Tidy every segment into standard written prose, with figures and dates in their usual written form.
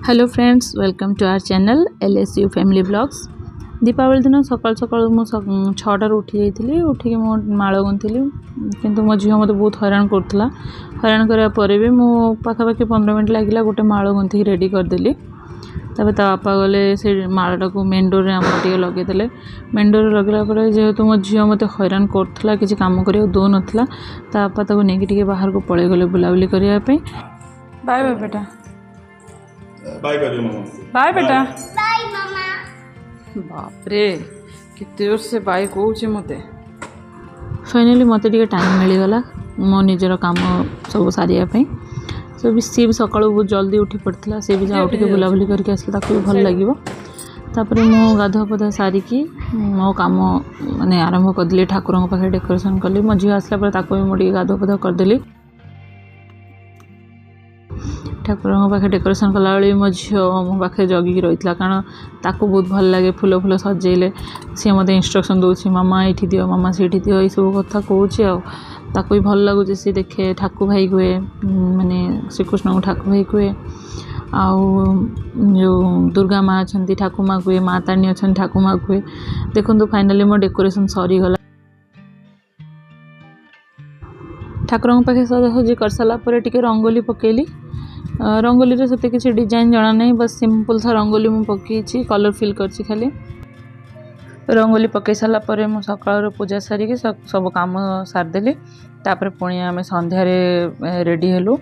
Hello friends, welcome to our channel LSU family blogs. Deepavali दिन सकाल सकाल मुझे 6टार उठी जाइए। उठिक मो माल गुंथली किंतु मो झील मत बहुत हैरान करूला। हैरान कराया भी मो पाखापाखि 15 मिनट लगे गोटे माल गुंथी रेडी करदेली। तब बापा गले से मालटा को मेन डोर आम टे लगेदे। मेन डोर लगे जेहेतु मो झील मत हैरान करूला, किसी कम कर दौ नाला, बापा नहीं बाहर को पलि गले बुलाबुली करने। बाय बाय बेटा, बाय करियो मामा। बाय बेटा। बाय मामा। बाप रे कितने जोर से बाय कहूँ मते। फाइनाली मते टिके टाइम मिलगला मो निजर काम सब सारियापी। सब सी भी सका बहुत जल्दी उठी पड़ता, सी भी जाओ टे बुलाबुली करके आसले भी भल लगे। तापर मो गाधुआ पधा सारिकी मो काम माने आरंभ करदेली। ठाकुर पाखे डेकोरेशन कली। मो झील आसला भी मुझे गाधुआ पधा करदेली। ठाकुर पाखे डेकोरेशन कला मो झील मो पाखे जगिकी रही था, कारण ताकू बहुत भल लगे फूल फूल सजेले। सी मत इंस्ट्रक्शन दूसरी, मामा ये दियो, मामा से दियो, ये सब कथा कहूँ। ताकू भी भल लगुच। सी देखे ठाकु भाई कहे, माने श्रीकृष्ण को ठाकु भाई कहे। जो दुर्गा माँ अच्छा ठाकु माँ कहे, माँ तारिणी अच्छा ठाकु माँ कहे। देखो फाइनाली मो डेकोरेशन सरीगला। ठाकुर पाखे सजासजी कर सारापर टे रंगोली पकेली। रंगोली रे से किसी डिजाइन जाना नहीं, बस सिंपल था रंगोली मु पकई कलर फिल कर खाली। रंगोली पकई सारापर मु सकाळ पूजा सारिकी सब काम सारदेली। तापर पुणी आम संध्यार रेडी हेलु।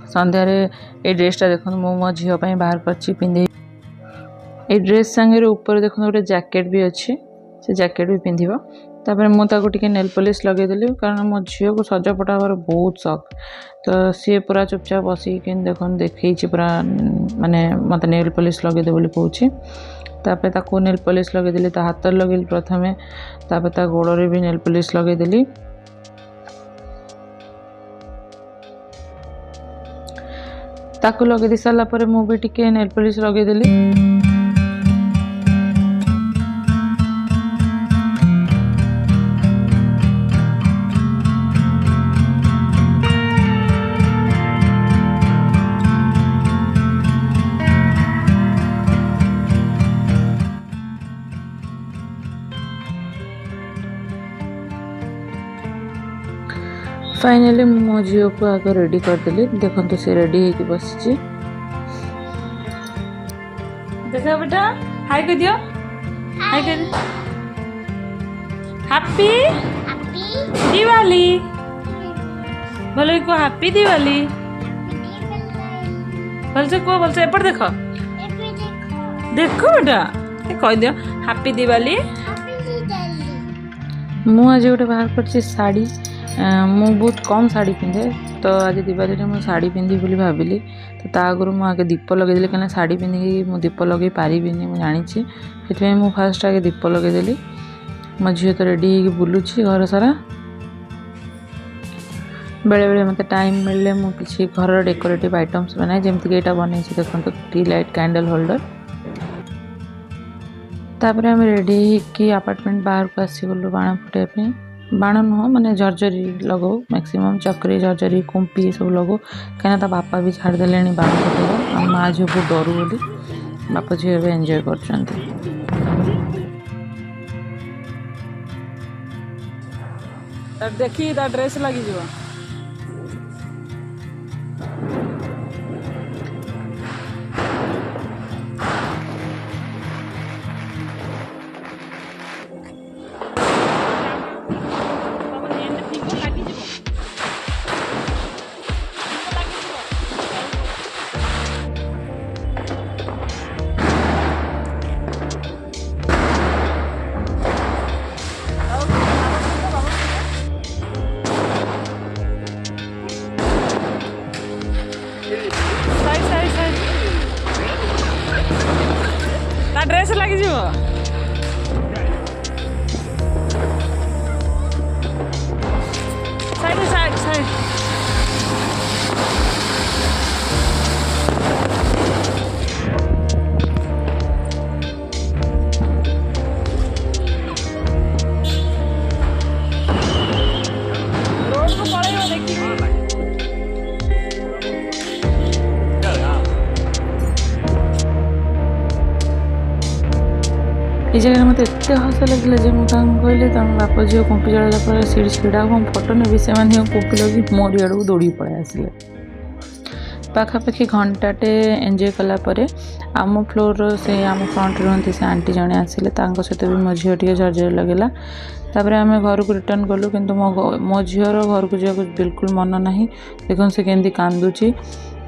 संध्यार ये ड्रेसटा देखो मो मो झील बाहर कर पिंधे। ये ड्रेस सांगे ऊपर देखो गोटे जैकेट भी अच्छी, से जैकेट भी पिंधिबो। तापर मुझे नेल पॉलिश लगेदेली, कारण मो झील को सजापटा हमार बहुत शौक। तो सी पूरा चुपचाप बसिक देखी पूरा माने मत नेल पॉलिश लगेदे बोली कहूँ। तापर ताको नेल पॉलिश लगेदेली, हाथ लगे प्रथमे। तापर ता गोड़े भी नेल पॉलिश लगेदेली। ताको लगे दी सारा पर मु भी टिके नेल पॉलिश लगेदेली। फाइनली मो झील को आगे रेडी करदेली। देखो तो सी रेडी होगी बस। देखा बेटा, हाय कर दियो, हाय कर। हैप्पी दिवाली बोलो को, हैप्पी दिवाली बोल से को, बोल से एपट देखो, देखो बेटा कह दियो हैप्पी दिवाली। मु आज गोटे बाहर कर साड़ी। मु बहुत कम साड़ी पिंधे, तो आज दिवाली में साड़ी पिंधि बोली भाविली। तो आगुरी मुझे आगे दीप लगेदेली, कहीं साड़ी पिंधिकी मु दीप लगे पारिनी मुझे जानी। से मुझे फास्ट आगे दीप लगेदेली। मो झील तो रेडी हो बुलूची घर सारा। बेले बेले मत टाइम मिले मु किसी घर डेकोरेटिव आइटम्स बनाए, जमीक यहाँ बन देखो टी लाइट कैंडल होल्डर। तापर आम रेडी होगी अपार्टमेंट बाहर को आसीगलु बाण फुटाई। बाण नुह माने झरझरी लगो, मैक्सिमम चक्री झरझरी कुंपी सब लगो, कहीं बापा भी छाड़देले बाण फुटेगा। और माँ झील बहुत डरू बोली बापा झील भी एंजॉय कर। देखी ड्रेस लगी जीवा। ड्रेस लगी जीव। साइड साइड साइड रोड को पड़ेगा देखिए। ये जगह मत एत हस लगे जे मुझे कहली तुम बाप झील कुंपी चढ़ाला पर सीढ़ी छिड़ा फोटो ने से कुंपी लगे मोरी आड़ को दौड़ी पड़े आसिले पाखापाखि घंटाटे एंजॉय कलापर आम फ्लोर से आम फ्रंट रुहति से आंटी जड़े आसिले सहित भी मो झील टे झरझर लगेगा तापर आम घर को रिटर्न कलु किंतु मो झीर घर को जावाक बिल्कुल मन ना देखो से केमती कांदुची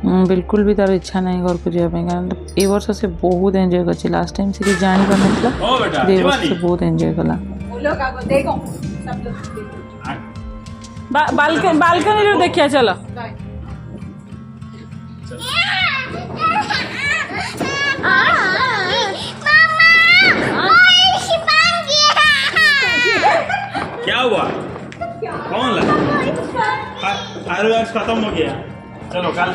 बिल्कुल भी तार इच्छा नहीं घर को जावाई कारण ए वर्ष से बहुत एंजॉय कर लास्ट टाइम से जानी पार ए वर्ष से बहुत एंजॉय कला बालकनी देखिया चलो क्या हुआ कौन लगा खत्म हो गया चलो कल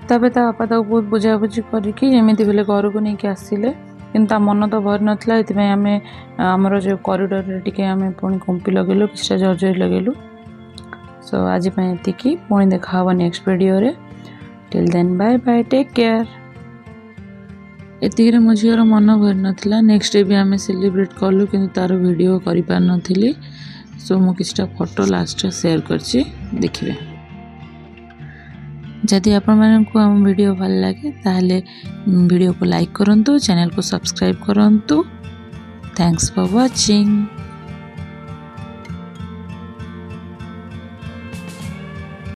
तबे ता बापा ताको बहुत बुझाबुझी करके जमीती बेले घर को नहीं आसिले किंतु मन तो भर नाला ये आम आमर जो कॉरिडोर टिके आम पुणी कुंपी लगेलु किछटा झरझरी लगेलु सो आज ये पुणी देखा नेक्स्ट वीडियो रे till then bye bye take care एतिक मो झीर मन भर नाला नेक्स्ट डे भी आम सेलिब्रेट कलु कि तार वीडियो कर पार नी सो मु किछटा फोटो लास्ट शेयर करछि देखिबे जदि आपण मानकु हम वीडियो भल लगे ताहले वीडियो को लाइक करंतु चैनल को सब्सक्राइब करंतु थैंक्स फॉर वाचिंग।